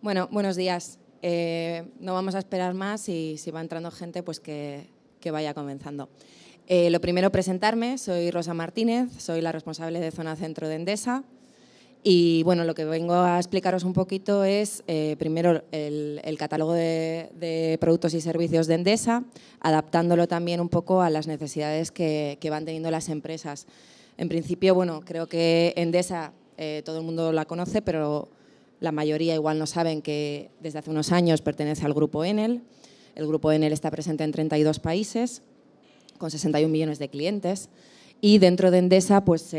Bueno, buenos días. No vamos a esperar más y si va entrando gente, pues que vaya comenzando. Lo primero, presentarme. Soy Rosa Martínez, soy la responsable de Zona Centro de Endesa. Y bueno, lo que vengo a explicaros un poquito es, primero, el catálogo de productos y servicios de Endesa, adaptándolo también un poco a las necesidades que van teniendo las empresas. En principio, bueno, creo que Endesa todo el mundo la conoce, pero la mayoría igual no saben que desde hace unos años pertenece al Grupo Enel. El Grupo Enel está presente en 32 países, con 61 millones de clientes. Y dentro de Endesa, pues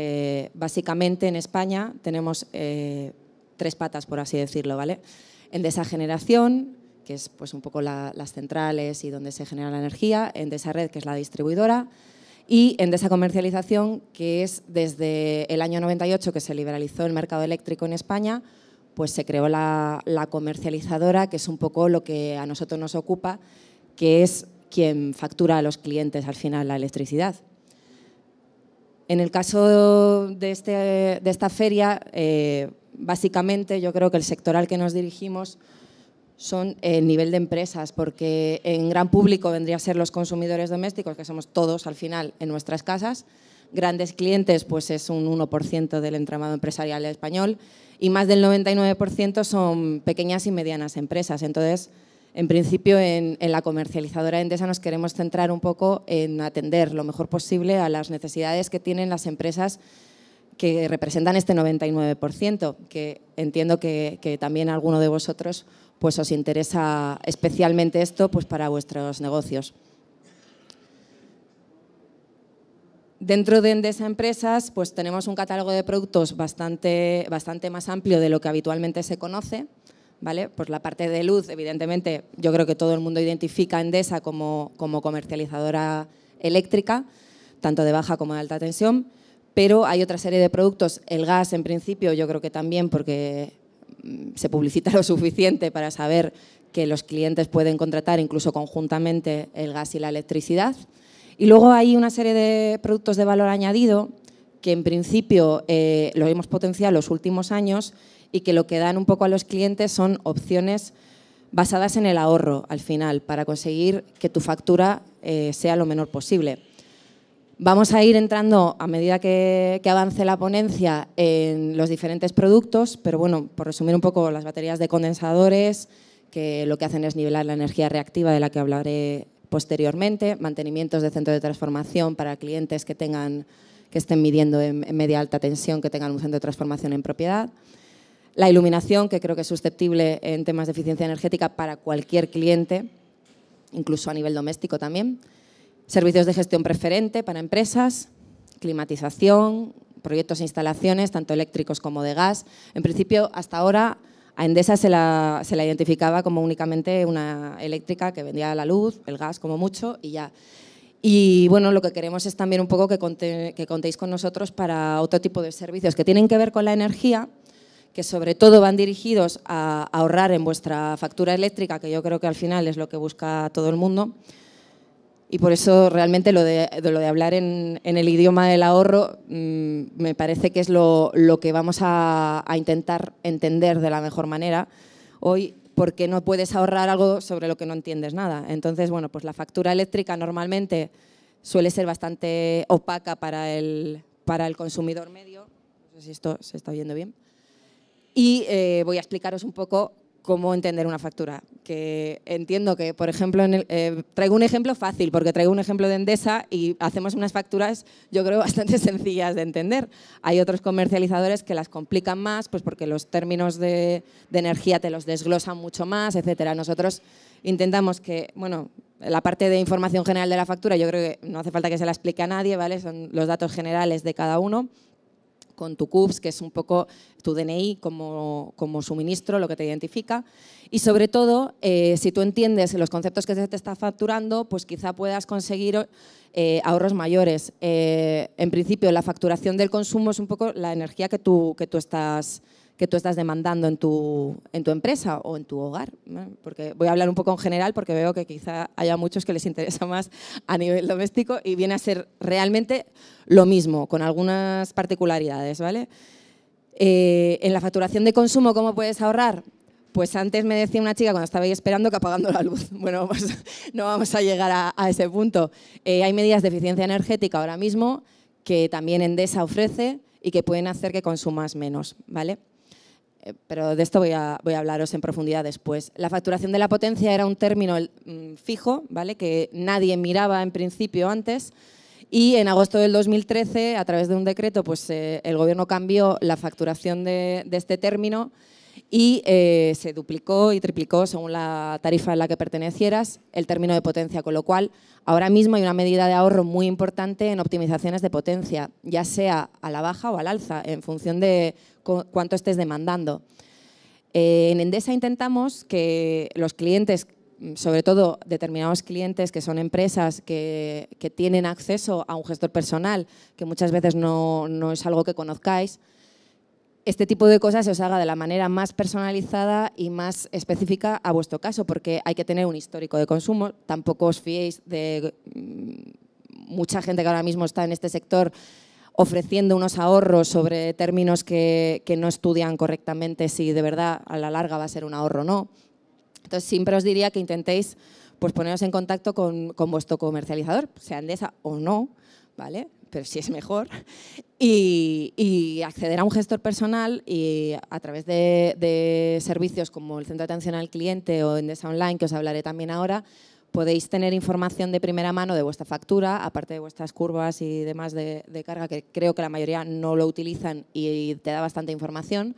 básicamente en España tenemos tres patas, por así decirlo, ¿vale? Endesa Generación, que es pues un poco las centrales y donde se genera la energía. Endesa Red, que es la distribuidora. Y Endesa Comercialización, que es desde el año 98 que se liberalizó el mercado eléctrico en España, pues se creó la comercializadora, que es un poco lo que a nosotros nos ocupa, que es quien factura a los clientes al final la electricidad. En el caso de esta feria, básicamente yo creo que el sector al que nos dirigimos son el nivel de empresas, porque en gran público vendría a ser los consumidores domésticos, que somos todos al final en nuestras casas. Grandes clientes, pues es un 1% del entramado empresarial español y más del 99% son pequeñas y medianas empresas. Entonces, en principio, en la comercializadora Endesa nos queremos centrar un poco en atender lo mejor posible a las necesidades que tienen las empresas que representan este 99%, que entiendo que también a alguno de vosotros pues os interesa especialmente esto pues para vuestros negocios. Dentro de Endesa Empresas pues tenemos un catálogo de productos bastante más amplio de lo que habitualmente se conoce, ¿vale? Pues la parte de luz, evidentemente, yo creo que todo el mundo identifica a Endesa como comercializadora eléctrica, tanto de baja como de alta tensión, pero hay otra serie de productos. El gas, en principio, yo creo que también, porque se publicita lo suficiente para saber que los clientes pueden contratar incluso conjuntamente el gas y la electricidad. Y luego hay una serie de productos de valor añadido que en principio lo hemos potenciado en los últimos años y que lo que dan un poco a los clientes son opciones basadas en el ahorro al final para conseguir que tu factura sea lo menor posible. Vamos a ir entrando a medida que avance la ponencia en los diferentes productos, pero bueno, por resumir un poco, las baterías de condensadores, que lo que hacen es nivelar la energía reactiva de la que hablaré posteriormente, mantenimientos de centro de transformación para clientes que estén midiendo en media alta tensión, que tengan un centro de transformación en propiedad. La iluminación, que creo que es susceptible en temas de eficiencia energética para cualquier cliente, incluso a nivel doméstico también. Servicios de gestión preferente para empresas, climatización, proyectos e instalaciones, tanto eléctricos como de gas. En principio, hasta ahora, a Endesa se la identificaba como únicamente una eléctrica que vendía la luz, el gas como mucho y ya. Y bueno, lo que queremos es también un poco que contéis con nosotros para otro tipo de servicios que tienen que ver con la energía, que sobre todo van dirigidos a ahorrar en vuestra factura eléctrica, que yo creo que al final es lo que busca todo el mundo. Y por eso realmente lo de hablar en el idioma del ahorro me parece que es lo que vamos a intentar entender de la mejor manera hoy, porque no puedes ahorrar algo sobre lo que no entiendes nada. Entonces, bueno, pues la factura eléctrica normalmente suele ser bastante opaca para el consumidor medio. No sé si esto se está viendo bien. Y voy a explicaros un poco cómo entender una factura, que entiendo que, por ejemplo, traigo un ejemplo fácil, porque traigo un ejemplo de Endesa y hacemos unas facturas, yo creo, bastante sencillas de entender. Hay otros comercializadores que las complican más, pues porque los términos de energía te los desglosan mucho más, etcétera. Nosotros intentamos que, bueno, la parte de información general de la factura, yo creo que no hace falta que se la explique a nadie, ¿vale? Son los datos generales de cada uno, con tu CUPS, que es un poco tu DNI como suministro, lo que te identifica. Y sobre todo, si tú entiendes los conceptos que se te está facturando, pues quizá puedas conseguir ahorros mayores. En principio, la facturación del consumo es un poco la energía que tú estás demandando en tu empresa o en tu hogar, ¿no? Porque voy a hablar un poco en general porque veo que quizá haya muchos que les interesa más a nivel doméstico y viene a ser realmente lo mismo, con algunas particularidades, ¿vale? En la facturación de consumo, ¿cómo puedes ahorrar? Pues antes me decía una chica cuando estaba ahí esperando que apagando la luz. Bueno, pues no vamos a llegar a ese punto. Hay medidas de eficiencia energética ahora mismo que también Endesa ofrece y que pueden hacer que consumas menos, ¿vale? Pero de esto voy a hablaros en profundidad después. La facturación de la potencia era un término fijo, ¿vale? Que nadie miraba en principio antes, y en agosto del 2013, a través de un decreto, pues, el Gobierno cambió la facturación de este término y se duplicó y triplicó, según la tarifa a la que pertenecieras, el término de potencia, con lo cual ahora mismo hay una medida de ahorro muy importante en optimizaciones de potencia, ya sea a la baja o al alza, en función de cuánto estés demandando. En Endesa intentamos que los clientes, sobre todo determinados clientes que son empresas que tienen acceso a un gestor personal, que muchas veces no es algo que conozcáis, este tipo de cosas se os haga de la manera más personalizada y más específica a vuestro caso, porque hay que tener un histórico de consumo. Tampoco os fiéis de mucha gente que ahora mismo está en este sector ofreciendo unos ahorros sobre términos que no estudian correctamente si de verdad a la larga va a ser un ahorro o no. Entonces, siempre os diría que intentéis, pues, poneros en contacto con vuestro comercializador, sea Endesa o no, ¿vale? Pero sí es mejor, y acceder a un gestor personal y a través de servicios como el Centro de Atención al Cliente o Endesa Online, que os hablaré también ahora, podéis tener información de primera mano de vuestra factura, aparte de vuestras curvas y demás de carga, que creo que la mayoría no lo utilizan y te da bastante información.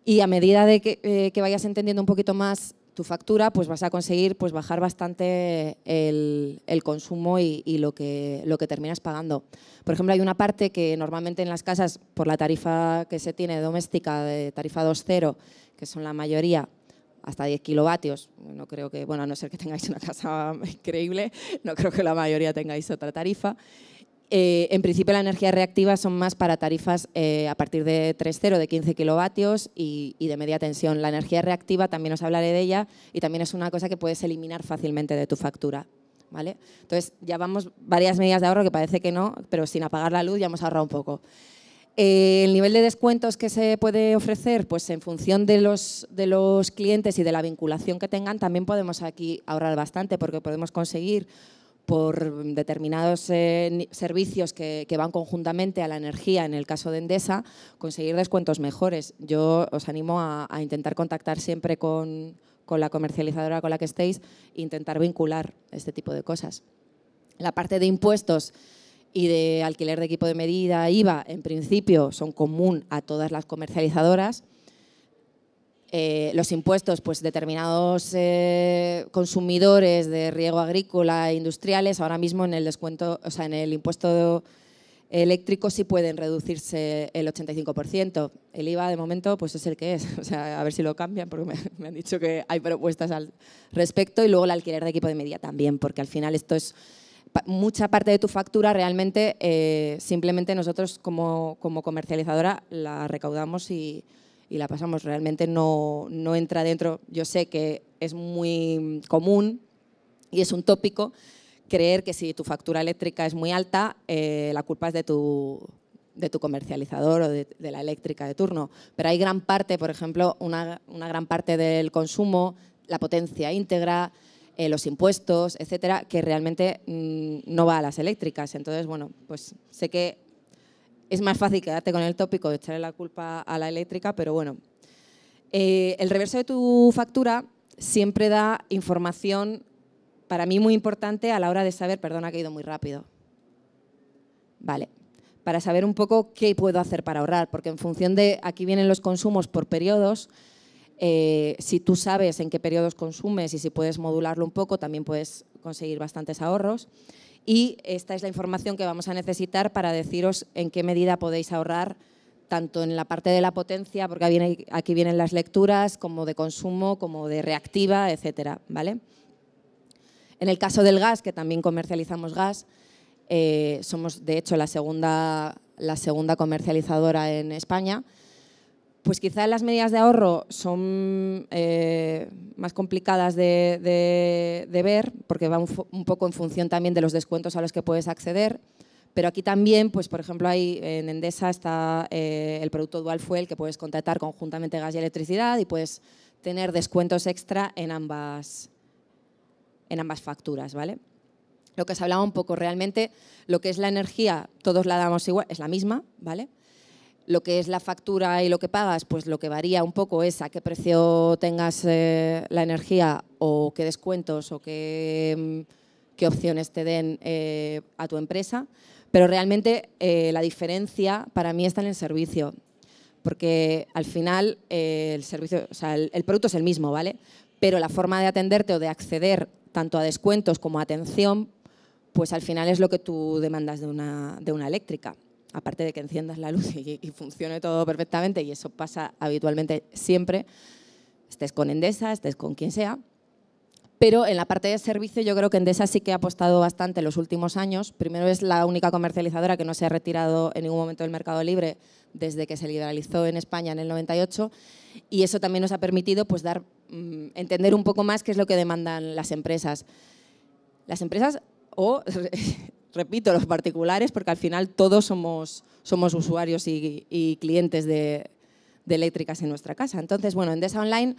Y a medida de que vayas entendiendo un poquito más tu factura, pues vas a conseguir, pues, bajar bastante el consumo y lo que terminas pagando. Por ejemplo, hay una parte que normalmente en las casas, por la tarifa que se tiene doméstica, de tarifa 2.0, que son la mayoría, hasta 10 kilovatios, no creo que, bueno, a no ser que tengáis una casa increíble, no creo que la mayoría tengáis otra tarifa. En principio, la energía reactiva son más para tarifas a partir de 3.0, de 15 kilovatios y de media tensión. La energía reactiva, también os hablaré de ella, y también es una cosa que puedes eliminar fácilmente de tu factura, ¿vale? Entonces, ya vamos varias medidas de ahorro que parece que no, pero sin apagar la luz ya hemos ahorrado un poco. El nivel de descuentos que se puede ofrecer, pues en función de los clientes y de la vinculación que tengan, también podemos aquí ahorrar bastante, porque podemos conseguir, por determinados servicios que van conjuntamente a la energía, en el caso de Endesa, conseguir descuentos mejores. Yo os animo a intentar contactar siempre con la comercializadora con la que estéis e intentar vincular este tipo de cosas. La parte de impuestos y de alquiler de equipo de medida, IVA, en principio son común a todas las comercializadoras. Los impuestos, pues determinados consumidores de riego agrícola e industriales, ahora mismo en el descuento, o sea, en el impuesto eléctrico sí pueden reducirse el 85%. El IVA, de momento, pues es el que es. O sea, a ver si lo cambian, porque me han dicho que hay propuestas al respecto. Y luego el alquiler de equipo de medida también, porque al final esto es mucha parte de tu factura. Realmente, simplemente nosotros como comercializadora la recaudamos y la pasamos. Realmente no entra dentro. Yo sé que es muy común y es un tópico creer que si tu factura eléctrica es muy alta, la culpa es de tu comercializador o de la eléctrica de turno. Pero hay gran parte, por ejemplo, una gran parte del consumo, la potencia íntegra, los impuestos, etcétera, que realmente no va a las eléctricas. Entonces, bueno, pues sé que es más fácil quedarte con el tópico de echarle la culpa a la eléctrica, pero bueno. El reverso de tu factura siempre da información, para mí muy importante, a la hora de saber, perdona que he ido muy rápido, vale, para saber un poco qué puedo hacer para ahorrar, porque en función de, aquí vienen los consumos por periodos, si tú sabes en qué periodos consumes y si puedes modularlo un poco, también puedes conseguir bastantes ahorros. Y esta es la información que vamos a necesitar para deciros en qué medida podéis ahorrar, tanto en la parte de la potencia, porque aquí vienen las lecturas, como de consumo, como de reactiva, etcétera, ¿vale? En el caso del gas, que también comercializamos gas, somos de hecho la segunda comercializadora en España. Pues quizá las medidas de ahorro son más complicadas de ver, porque va un poco en función también de los descuentos a los que puedes acceder. Pero aquí también, pues por ejemplo, en Endesa está el producto Dual Fuel, que puedes contratar conjuntamente gas y electricidad, y puedes tener descuentos extra en ambas facturas, ¿vale? Lo que os hablaba un poco, realmente lo que es la energía, todos la damos igual, es la misma, ¿vale? Lo que es la factura y lo que pagas, pues lo que varía un poco es a qué precio tengas la energía o qué descuentos o qué opciones te den a tu empresa. Pero realmente la diferencia para mí está en el servicio, porque al final el servicio, o sea, el producto es el mismo, ¿vale? Pero la forma de atenderte o de acceder tanto a descuentos como a atención, pues al final es lo que tú demandas de una eléctrica. Aparte de que enciendas la luz y funcione todo perfectamente, y eso pasa habitualmente siempre, estés con Endesa, estés con quien sea. Pero en la parte de servicio yo creo que Endesa sí que ha apostado bastante en los últimos años. Primero, es la única comercializadora que no se ha retirado en ningún momento del mercado libre desde que se liberalizó en España en el 98, y eso también nos ha permitido pues, entender un poco más qué es lo que demandan las empresas. Las empresas o, repito, los particulares, porque al final todos somos usuarios y clientes de eléctricas en nuestra casa. Entonces, bueno, Endesa Online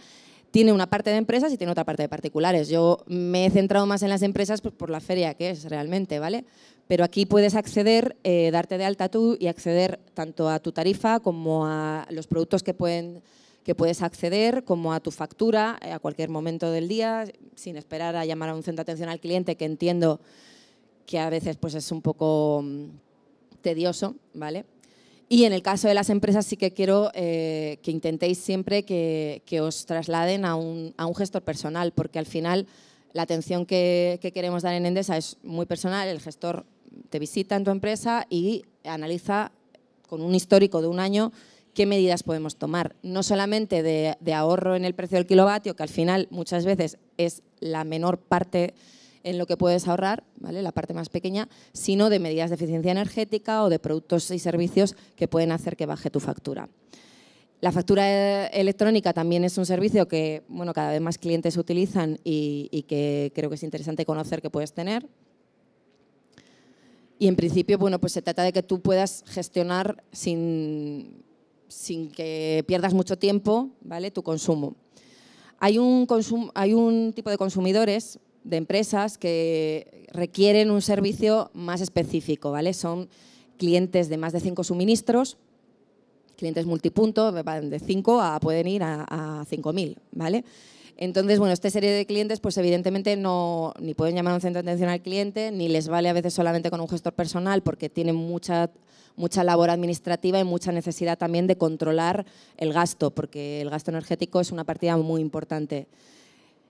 tiene una parte de empresas y tiene otra parte de particulares. Yo me he centrado más en las empresas pues, por la feria que es realmente, ¿vale? Pero aquí puedes acceder, darte de alta tú y acceder tanto a tu tarifa como a los productos que puedes acceder, como a tu factura a cualquier momento del día, sin esperar a llamar a un centro de atención al cliente, que entiendo que a veces pues, es un poco tedioso, ¿vale? Y en el caso de las empresas sí que quiero que intentéis siempre que os trasladen a un gestor personal, porque al final la atención que queremos dar en Endesa es muy personal. El gestor te visita en tu empresa y analiza con un histórico de un año qué medidas podemos tomar. No solamente de ahorro en el precio del kilovatio, que al final muchas veces es la menor parte en lo que puedes ahorrar, ¿vale? La parte más pequeña, sino de medidas de eficiencia energética o de productos y servicios que pueden hacer que baje tu factura. La factura electrónica también es un servicio que bueno, cada vez más clientes utilizan y que creo que es interesante conocer que puedes tener. Y en principio bueno, pues se trata de que tú puedas gestionar sin que pierdas mucho tiempo, ¿vale? Tu consumo. Hay un tipo de consumidores, de empresas, que requieren un servicio más específico, ¿vale? Son clientes de más de 5 suministros, clientes multipunto, de 5 pueden ir a 5.000, ¿vale? Entonces, bueno, esta serie de clientes, pues evidentemente ni pueden llamar a un centro de atención al cliente, ni les vale a veces solamente con un gestor personal, porque tienen mucha labor administrativa y mucha necesidad también de controlar el gasto, porque el gasto energético es una partida muy importante.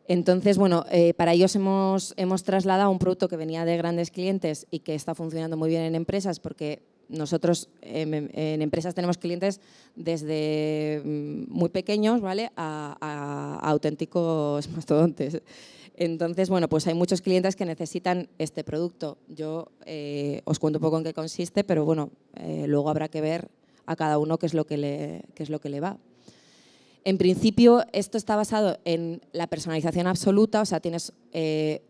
Entonces, bueno, para ellos hemos trasladado un producto que venía de grandes clientes y que está funcionando muy bien en empresas, porque nosotros en empresas tenemos clientes desde muy pequeños, ¿vale? a auténticos mastodontes. Entonces, bueno, pues hay muchos clientes que necesitan este producto. Yo os cuento un poco en qué consiste, pero bueno, luego habrá que ver a cada uno qué es lo que le va. En principio, esto está basado en la personalización absoluta, o sea, tienes 3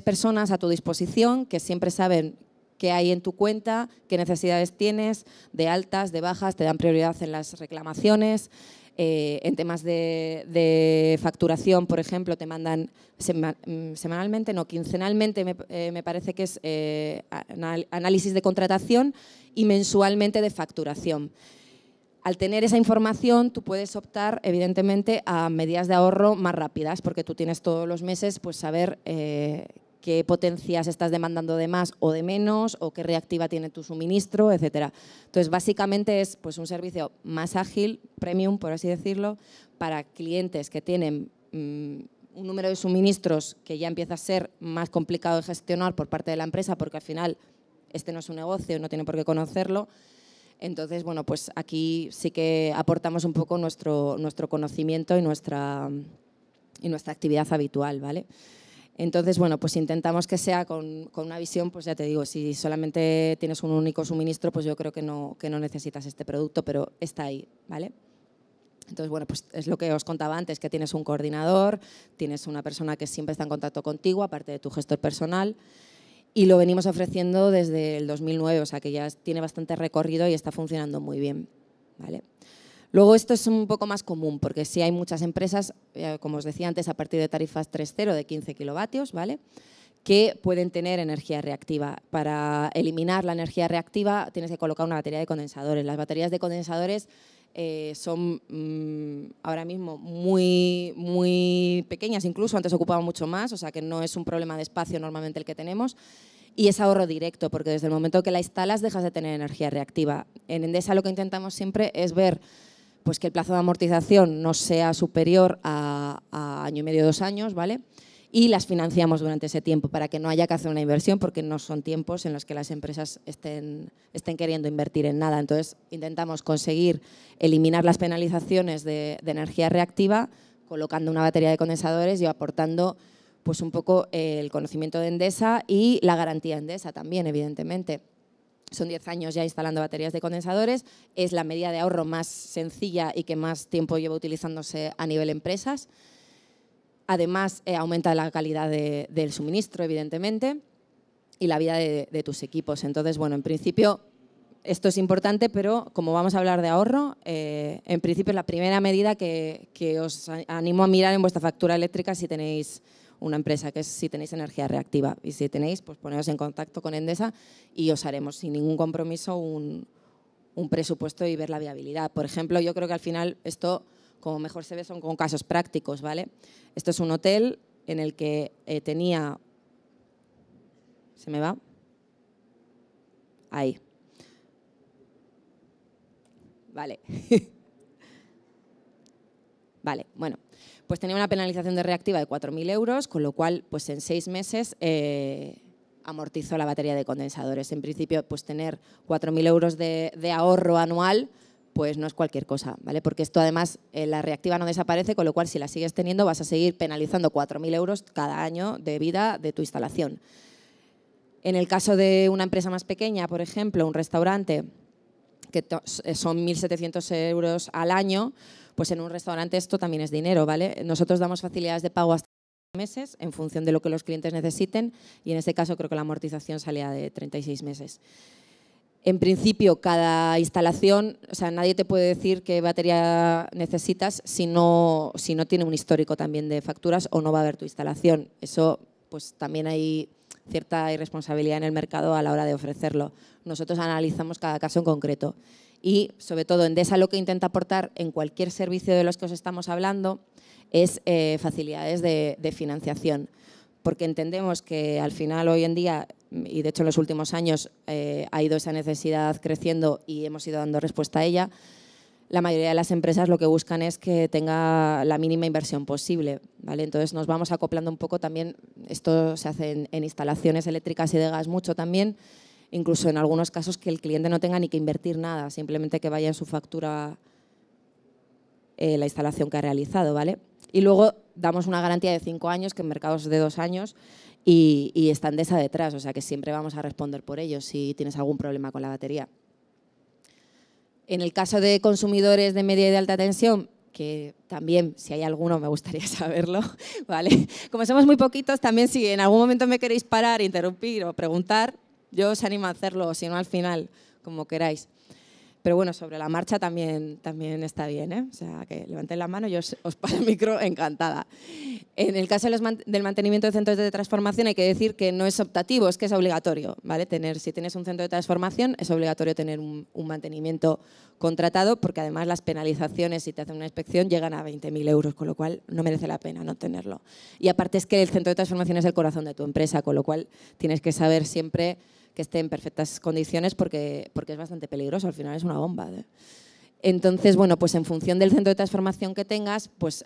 personas a tu disposición que siempre saben qué hay en tu cuenta, qué necesidades tienes, de altas, de bajas, te dan prioridad en las reclamaciones. En temas de facturación, por ejemplo, te mandan semanalmente, no, quincenalmente, me parece que es análisis de contratación, y mensualmente de facturación. Al tener esa información, tú puedes optar, evidentemente, a medidas de ahorro más rápidas, porque tú tienes todos los meses pues, saber qué potencias estás demandando de más o de menos, o qué reactiva tiene tu suministro, etcétera. Entonces, básicamente es pues, un servicio más ágil, premium, por así decirlo, para clientes que tienen un número de suministros que ya empieza a ser más complicado de gestionar por parte de la empresa, porque al final este no es un negocio, no tiene por qué conocerlo. Entonces, bueno, pues aquí sí que aportamos un poco nuestro conocimiento y nuestra actividad habitual, ¿vale? Entonces, bueno, pues intentamos que sea con una visión, pues ya te digo, si solamente tienes un único suministro, pues yo creo que no necesitas este producto, pero está ahí, ¿vale? Entonces, bueno, pues es lo que os contaba antes, que tienes un coordinador, tienes una persona que siempre está en contacto contigo, aparte de tu gestor personal. Y lo venimos ofreciendo desde el 2009, o sea que ya tiene bastante recorrido y está funcionando muy bien, ¿vale? Luego esto es un poco más común porque sí hay muchas empresas, como os decía antes, a partir de tarifas 3.0 de 15 kilovatios, ¿vale?, que pueden tener energía reactiva. Para eliminar la energía reactiva tienes que colocar una batería de condensadores. Las baterías de condensadores son ahora mismo muy pequeñas, incluso antes ocupaban mucho más, o sea que no es un problema de espacio normalmente el que tenemos. Y es ahorro directo, porque desde el momento que la instalas dejas de tener energía reactiva. En Endesa lo que intentamos siempre es ver pues, que el plazo de amortización no sea superior a año y medio, 2 años, ¿vale?, y las financiamos durante ese tiempo para que no haya que hacer una inversión, porque no son tiempos en los que las empresas estén queriendo invertir en nada. Entonces, intentamos conseguir eliminar las penalizaciones de energía reactiva colocando una batería de condensadores y aportando pues, un poco el conocimiento de Endesa y la garantía Endesa también, evidentemente. Son 10 años ya instalando baterías de condensadores, es la medida de ahorro más sencilla y que más tiempo lleva utilizándose a nivel empresas. Además, aumenta la calidad del suministro, evidentemente, y la vida de tus equipos. Entonces, bueno, en principio esto es importante, pero como vamos a hablar de ahorro, en principio es la primera medida que os animo a mirar en vuestra factura eléctrica si tenéis una empresa, que es si tenéis energía reactiva. Y si tenéis, pues poneros en contacto con Endesa y os haremos sin ningún compromiso un presupuesto y ver la viabilidad. Por ejemplo, yo creo que al final esto, como mejor se ve, son con casos prácticos, ¿vale? Esto es un hotel en el que tenía... ¿Se me va? Ahí. Vale. Vale, bueno. Pues tenía una penalización de reactiva de 4.000 euros, con lo cual, pues en 6 meses amortizó la batería de condensadores. En principio, pues tener 4.000 euros de ahorro anual, pues no es cualquier cosa, ¿vale? Porque esto además, la reactiva no desaparece, con lo cual si la sigues teniendo vas a seguir penalizando 4.000 euros cada año de vida de tu instalación. En el caso de una empresa más pequeña, por ejemplo, un restaurante, que son 1.700 euros al año, pues en un restaurante esto también es dinero, ¿vale? Nosotros damos facilidades de pago hasta meses en función de lo que los clientes necesiten y en este caso creo que la amortización salía de 36 meses. En principio, cada instalación, o sea, nadie te puede decir qué batería necesitas si no tiene un histórico también de facturas o no va a haber tu instalación. Eso, pues también hay cierta irresponsabilidad en el mercado a la hora de ofrecerlo. Nosotros analizamos cada caso en concreto. Y, sobre todo, Endesa lo que intenta aportar en cualquier servicio de los que os estamos hablando es facilidades de financiación, porque entendemos que al final hoy en día, y de hecho en los últimos años ha ido esa necesidad creciendo y hemos ido dando respuesta a ella, la mayoría de las empresas lo que buscan es que tenga la mínima inversión posible, ¿vale? Entonces nos vamos acoplando un poco también, esto se hace en instalaciones eléctricas y de gas mucho también, incluso en algunos casos que el cliente no tenga ni que invertir nada, simplemente que vaya en su factura la instalación que ha realizado, ¿vale? Y luego damos una garantía de 5 años, que en mercados de 2 años, y está Endesa detrás, o sea que siempre vamos a responder por ello si tienes algún problema con la batería. En el caso de consumidores de media y de alta tensión, que también, si hay alguno, me gustaría saberlo, ¿vale? Como somos muy poquitos, también si en algún momento me queréis parar, interrumpir o preguntar, yo os animo a hacerlo, si no al final, como queráis. Pero bueno, sobre la marcha también está bien, ¿eh? O sea, que levantéis la mano y os paro el micro encantada. En el caso del mantenimiento de centros de transformación hay que decir que no es optativo, es que es obligatorio, ¿vale? Si tienes un centro de transformación es obligatorio tener un mantenimiento contratado, porque además las penalizaciones si te hacen una inspección llegan a 20.000 euros, con lo cual no merece la pena no tenerlo. Y aparte es que el centro de transformación es el corazón de tu empresa, con lo cual tienes que saber siempre que esté en perfectas condiciones porque es bastante peligroso, al final es una bomba, ¿eh? Entonces, bueno, pues en función del centro de transformación que tengas, pues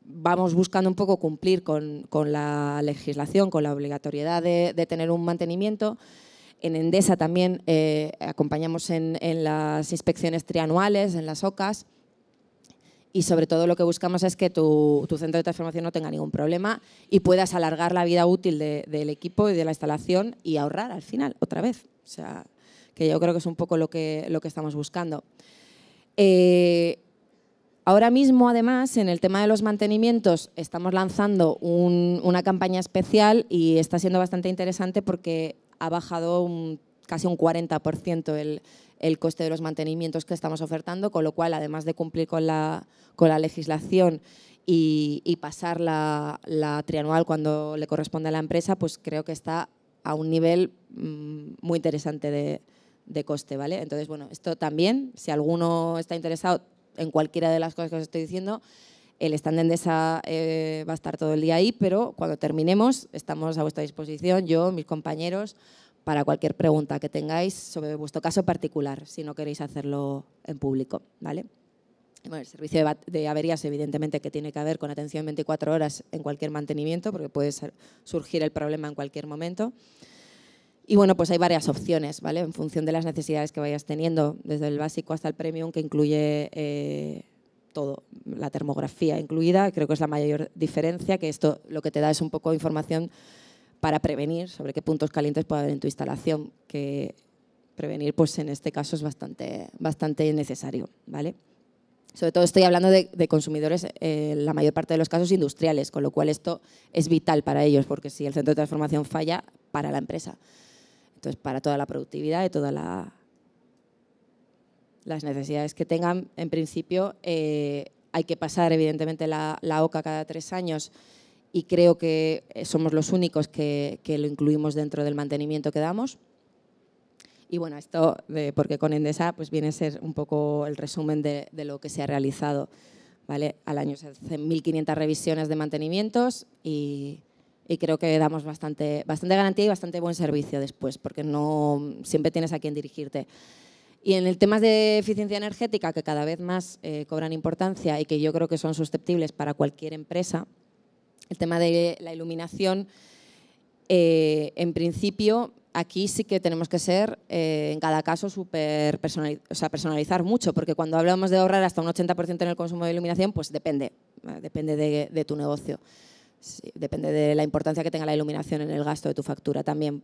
vamos buscando un poco cumplir con la legislación, con la obligatoriedad de tener un mantenimiento. En Endesa también acompañamos en las inspecciones trianuales, en las OCAs, y sobre todo lo que buscamos es que tu centro de transformación no tenga ningún problema y puedas alargar la vida útil del equipo y de la instalación y ahorrar al final, otra vez. O sea, que yo creo que es un poco lo que estamos buscando. Ahora mismo, además, en el tema de los mantenimientos, estamos lanzando una campaña especial y está siendo bastante interesante porque ha bajado casi un 40% el coste de los mantenimientos que estamos ofertando, con lo cual, además de cumplir con la legislación y pasar la trianual cuando le corresponde a la empresa, pues creo que está a un nivel muy interesante de coste, ¿vale? Entonces, bueno, esto también, si alguno está interesado en cualquiera de las cosas que os estoy diciendo, el stand de Endesa va a estar todo el día ahí, pero cuando terminemos estamos a vuestra disposición, yo, mis compañeros, para cualquier pregunta que tengáis sobre vuestro caso particular, si no queréis hacerlo en público, ¿vale? Bueno, el servicio de averías, evidentemente, que tiene que haber con atención 24 horas en cualquier mantenimiento, porque puede surgir el problema en cualquier momento. Y bueno, pues hay varias opciones, ¿vale? En función de las necesidades que vayas teniendo, desde el básico hasta el premium, que incluye todo, la termografía incluida. Creo que es la mayor diferencia, que esto lo que te da es un poco de información para prevenir sobre qué puntos calientes puede haber en tu instalación, que prevenir, pues en este caso es bastante necesario, ¿vale? Sobre todo estoy hablando de consumidores, la mayor parte de los casos industriales, con lo cual esto es vital para ellos, porque si el centro de transformación falla, para la empresa. Entonces, para toda la productividad y todas las necesidades que tengan, en principio, hay que pasar, evidentemente, la OCA cada 3 años y creo que somos los únicos que lo incluimos dentro del mantenimiento que damos. Y bueno, esto, porque con Endesa pues viene a ser un poco el resumen de lo que se ha realizado, ¿vale? Al año se hacen 1.500 revisiones de mantenimientos y creo que damos bastante garantía y bastante buen servicio después, porque no siempre tienes a quién dirigirte. Y en el tema de eficiencia energética, que cada vez más cobran importancia y que yo creo que son susceptibles para cualquier empresa, el tema de la iluminación, en principio, aquí sí que tenemos que ser, en cada caso, personalizar mucho, porque cuando hablamos de ahorrar hasta un 80% en el consumo de iluminación, pues depende de tu negocio. Sí, depende de la importancia que tenga la iluminación en el gasto de tu factura también.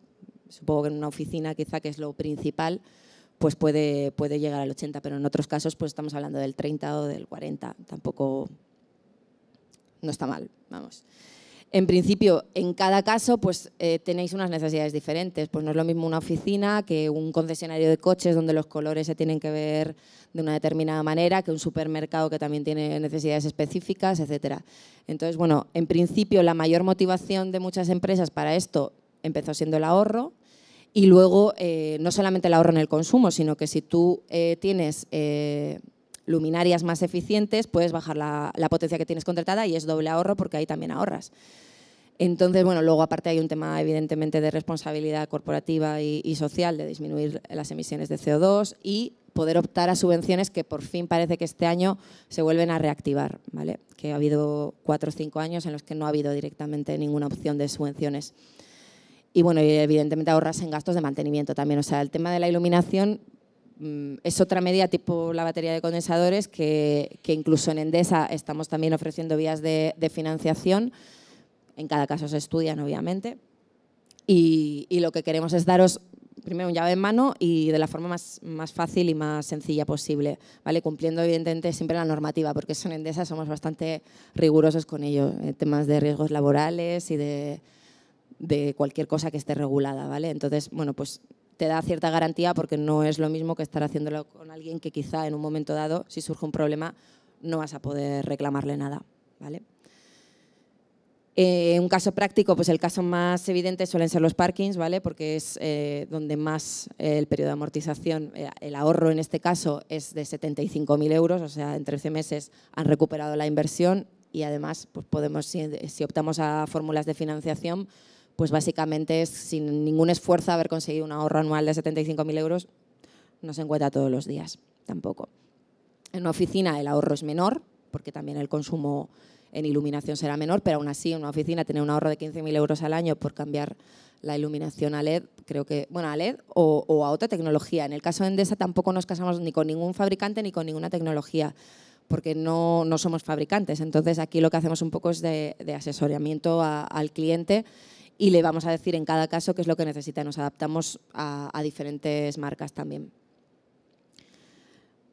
Supongo que en una oficina, quizá, que es lo principal, pues puede llegar al 80%, pero en otros casos pues estamos hablando del 30% o del 40%. Tampoco no está mal, vamos. En principio, en cada caso, pues tenéis unas necesidades diferentes. Pues no es lo mismo una oficina que un concesionario de coches donde los colores se tienen que ver de una determinada manera, que un supermercado que también tiene necesidades específicas, etcétera. Entonces, bueno, en principio la mayor motivación de muchas empresas para esto empezó siendo el ahorro y luego no solamente el ahorro en el consumo, sino que si tú tienes luminarias más eficientes, puedes bajar la potencia que tienes contratada y es doble ahorro porque ahí también ahorras. Entonces, bueno, luego aparte hay un tema evidentemente de responsabilidad corporativa y social, de disminuir las emisiones de CO2 y poder optar a subvenciones que por fin parece que este año se vuelven a reactivar, ¿vale? Que ha habido 4 o 5 años en los que no ha habido directamente ninguna opción de subvenciones. Y bueno, evidentemente ahorras en gastos de mantenimiento también. O sea, el tema de la iluminación es otra medida tipo la batería de condensadores que incluso en Endesa estamos también ofreciendo vías de financiación. En cada caso se estudian, obviamente. Y lo que queremos es daros primero un llave en mano y de la forma más fácil y más sencilla posible, ¿vale? Cumpliendo evidentemente siempre la normativa, porque en Endesa somos bastante rigurosos con ello, en temas de riesgos laborales y de cualquier cosa que esté regulada, ¿vale? Entonces, bueno, pues te da cierta garantía porque no es lo mismo que estar haciéndolo con alguien que quizá en un momento dado, si surge un problema, no vas a poder reclamarle nada, ¿vale? Un caso práctico, pues el caso más evidente suelen ser los parkings, ¿vale? Porque es donde más el periodo de amortización, el ahorro en este caso es de 75.000 euros, o sea, en 13 meses han recuperado la inversión y además pues podemos, si optamos a fórmulas de financiación, pues básicamente es sin ningún esfuerzo haber conseguido un ahorro anual de 75.000 euros, no se encuentra todos los días, tampoco. En una oficina el ahorro es menor, porque también el consumo en iluminación será menor, pero aún así en una oficina tener un ahorro de 15.000 euros al año por cambiar la iluminación a LED, creo que, bueno, a LED o a otra tecnología. En el caso de Endesa tampoco nos casamos ni con ningún fabricante ni con ninguna tecnología, porque no somos fabricantes. Entonces aquí lo que hacemos un poco es de asesoramiento al cliente y le vamos a decir en cada caso qué es lo que necesita. Nos adaptamos a diferentes marcas también.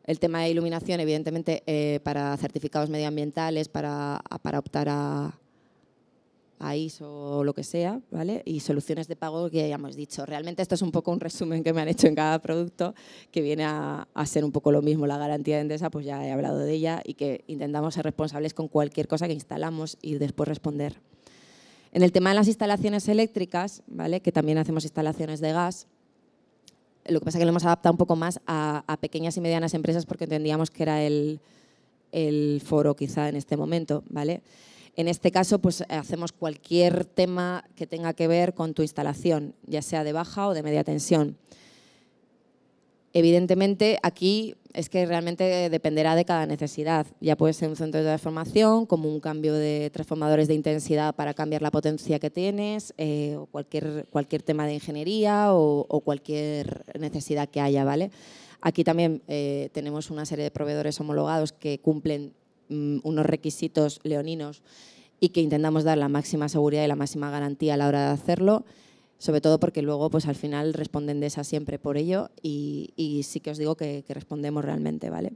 El tema de iluminación, evidentemente, para certificados medioambientales, para optar a ISO o lo que sea, ¿vale? Y soluciones de pago que ya hemos dicho. Realmente esto es un poco un resumen que me han hecho en cada producto, que viene a ser un poco lo mismo. La garantía de Endesa, pues ya he hablado de ella, y que intentamos ser responsables con cualquier cosa que instalamos y después responder. En el tema de las instalaciones eléctricas, ¿vale? Que también hacemos instalaciones de gas, lo que pasa es que lo hemos adaptado un poco más a pequeñas y medianas empresas porque entendíamos que era el foro quizá en este momento, ¿vale? En este caso, pues hacemos cualquier tema que tenga que ver con tu instalación, ya sea de baja o de media tensión. Evidentemente, aquí es que realmente dependerá de cada necesidad. Ya puede ser un centro de transformación, como un cambio de transformadores de intensidad para cambiar la potencia que tienes, o cualquier tema de ingeniería o cualquier necesidad que haya, ¿vale? Aquí también tenemos una serie de proveedores homologados que cumplen unos requisitos leoninos y que intentamos dar la máxima seguridad y la máxima garantía a la hora de hacerlo, sobre todo porque luego pues al final responden de esa siempre por ello y sí que os digo que respondemos realmente, ¿vale?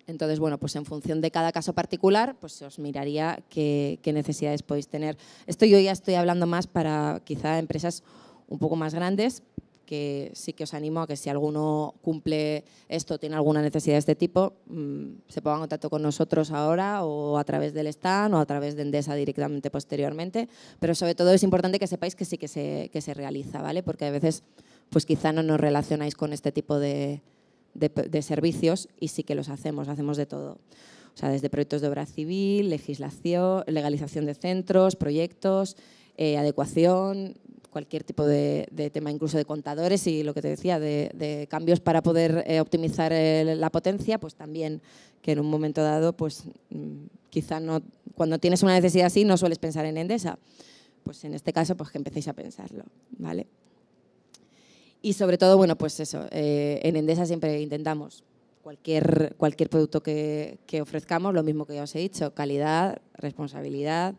Entonces, bueno, pues en función de cada caso particular, pues os miraría qué necesidades podéis tener. Esto yo ya estoy hablando más para quizá empresas un poco más grandes, que sí que os animo a que si alguno cumple esto, tiene alguna necesidad de este tipo, se ponga en contacto con nosotros ahora o a través del stand o a través de Endesa directamente posteriormente, pero sobre todo es importante que sepáis que sí que se realiza, ¿vale? Porque a veces pues quizá no nos relacionáis con este tipo de servicios y sí que los hacemos de todo. O sea, desde proyectos de obra civil, legislación, legalización de centros, proyectos, adecuación, cualquier tipo de tema, incluso de contadores y lo que te decía, de cambios para poder optimizar la potencia, pues también que en un momento dado, pues quizá no, cuando tienes una necesidad así no sueles pensar en Endesa, pues en este caso pues que empecéis a pensarlo, ¿vale? Y sobre todo, bueno, pues eso, en Endesa siempre intentamos cualquier producto que ofrezcamos, lo mismo que ya os he dicho, calidad, responsabilidad,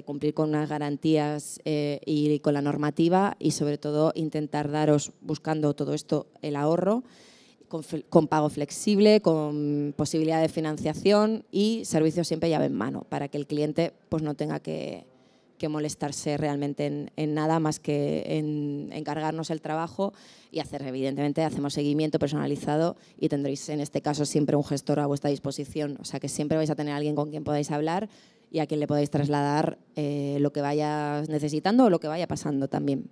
cumplir con unas garantías y con la normativa y sobre todo intentar daros, buscando todo esto, el ahorro con pago flexible, con posibilidad de financiación y servicios siempre llave en mano para que el cliente pues, no tenga que molestarse realmente en nada más que en encargarnos el trabajo y hacer, evidentemente, hacemos seguimiento personalizado y tendréis en este caso siempre un gestor a vuestra disposición, o sea que siempre vais a tener a alguien con quien podáis hablar y a quien le podáis trasladar lo que vayas necesitando o lo que vaya pasando también.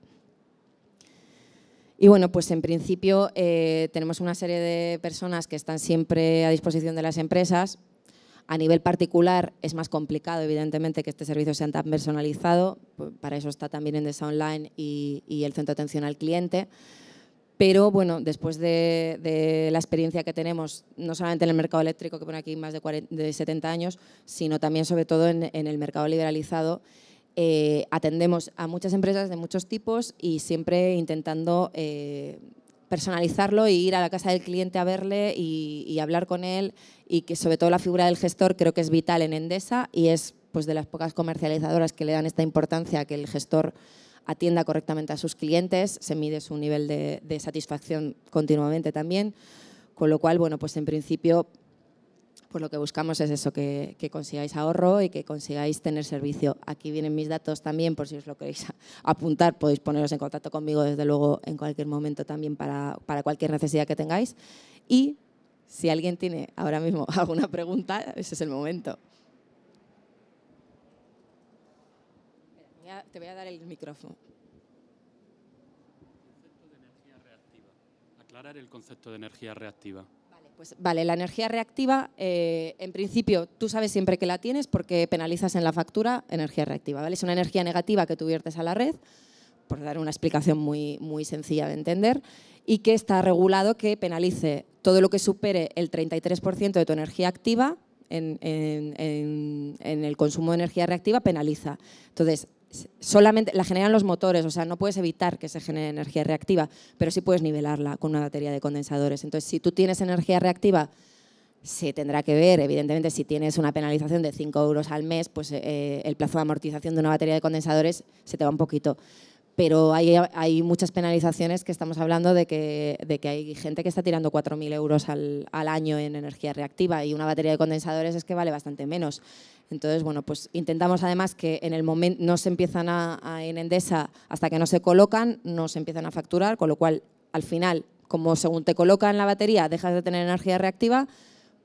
Y bueno, pues en principio tenemos una serie de personas que están siempre a disposición de las empresas. A nivel particular es más complicado, evidentemente, que este servicio sea tan personalizado. Para eso está también Endesa Online y el centro de atención al cliente. Pero bueno, después de la experiencia que tenemos, no solamente en el mercado eléctrico, que pone aquí más de 70 años, sino también sobre todo en el mercado liberalizado, atendemos a muchas empresas de muchos tipos y siempre intentando personalizarlo e ir a la casa del cliente a verle y hablar con él, y que sobre todo la figura del gestor creo que es vital en Endesa y es pues, de las pocas comercializadoras que le dan esta importancia a que el gestor atienda correctamente a sus clientes, se mide su nivel de satisfacción continuamente también, con lo cual, bueno, pues en principio pues lo que buscamos es eso, que consigáis ahorro y que consigáis tener servicio. Aquí vienen mis datos también, por si os lo queréis apuntar, podéis poneros en contacto conmigo desde luego en cualquier momento también para cualquier necesidad que tengáis. Y si alguien tiene ahora mismo alguna pregunta, ese es el momento. Te voy a dar el micrófono. Concepto de energía reactiva. Aclarar el concepto de energía reactiva. Vale, la energía reactiva, en principio, tú sabes siempre que la tienes porque penalizas en la factura energía reactiva, ¿vale? Es una energía negativa que tú viertes a la red, por dar una explicación muy, muy sencilla de entender, y que está regulado que penalice todo lo que supere el 33% de tu energía activa en el consumo de energía reactiva, penaliza. Entonces, solamente la generan los motores, o sea, no puedes evitar que se genere energía reactiva, pero sí puedes nivelarla con una batería de condensadores. Entonces, si tú tienes energía reactiva, se tendrá que ver, evidentemente, si tienes una penalización de 5 € al mes, pues el plazo de amortización de una batería de condensadores se te va un poquito. pero hay muchas penalizaciones que estamos hablando de que hay gente que está tirando 4.000 euros al año en energía reactiva y una batería de condensadores es que vale bastante menos. Entonces, bueno, pues intentamos además que en el momento no se empiezan en Endesa, hasta que no se colocan, no se empiezan a facturar, con lo cual, al final, como según te colocan la batería, dejas de tener energía reactiva,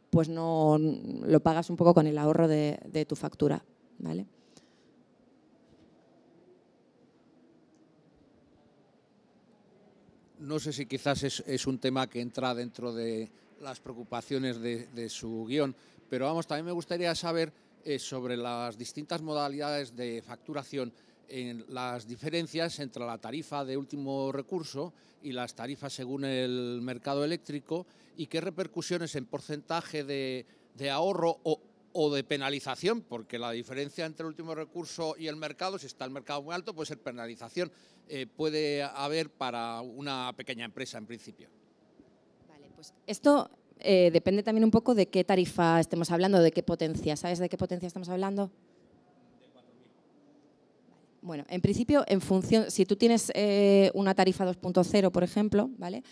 pues no lo pagas un poco con el ahorro de tu factura, ¿vale? No sé si quizás es un tema que entra dentro de las preocupaciones de su guión, pero vamos, también me gustaría saber sobre las distintas modalidades de facturación, en las diferencias entre la tarifa de último recurso y las tarifas según el mercado eléctrico y qué repercusiones en porcentaje de ahorro o de penalización, porque la diferencia entre el último recurso y el mercado, si está el mercado muy alto, puede ser penalización, puede haber para una pequeña empresa en principio. Vale, pues esto depende también un poco de qué tarifa estemos hablando, de qué potencia. ¿Sabes de qué potencia estamos hablando? De 4.000. Bueno, en principio, en función, si tú tienes una tarifa 2.0, por ejemplo, ¿vale?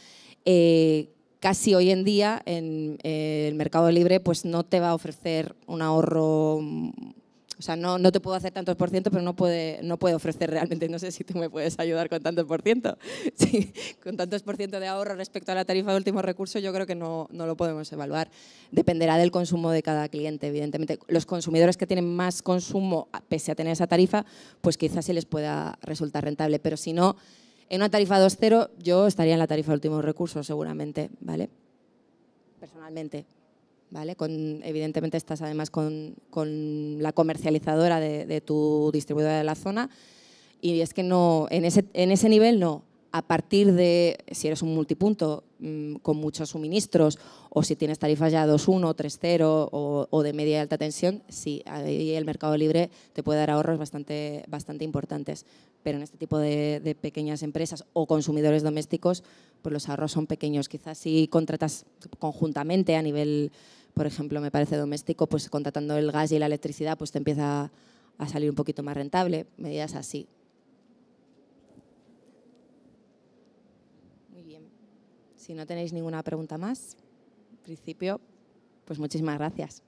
Casi hoy en día en el mercado libre pues no te va a ofrecer un ahorro, o sea, no te puedo hacer tantos por ciento, pero no puede ofrecer realmente, no sé si tú me puedes ayudar con tantos por ciento. Sí, con tantos por ciento de ahorro respecto a la tarifa de último recurso yo creo que no lo podemos evaluar. Dependerá del consumo de cada cliente, evidentemente. Los consumidores que tienen más consumo, pese a tener esa tarifa, pues quizás sí les pueda resultar rentable, pero si no, en una tarifa 2.0 yo estaría en la tarifa de último recurso seguramente, ¿vale? Personalmente. ¿Vale? Evidentemente estás además con la comercializadora de tu distribuidora de la zona y es que no, en ese nivel no. A partir de, si eres un multipunto con muchos suministros o si tienes tarifas ya 2.1, 3.0 o de media y alta tensión, sí, ahí el mercado libre te puede dar ahorros bastante importantes. Pero en este tipo de pequeñas empresas o consumidores domésticos, pues los ahorros son pequeños. Quizás si contratas conjuntamente a nivel, por ejemplo, me parece doméstico, pues contratando el gas y la electricidad, pues te empieza a salir un poquito más rentable, medidas así. Muy bien. Si no tenéis ninguna pregunta más, en principio, pues muchísimas gracias.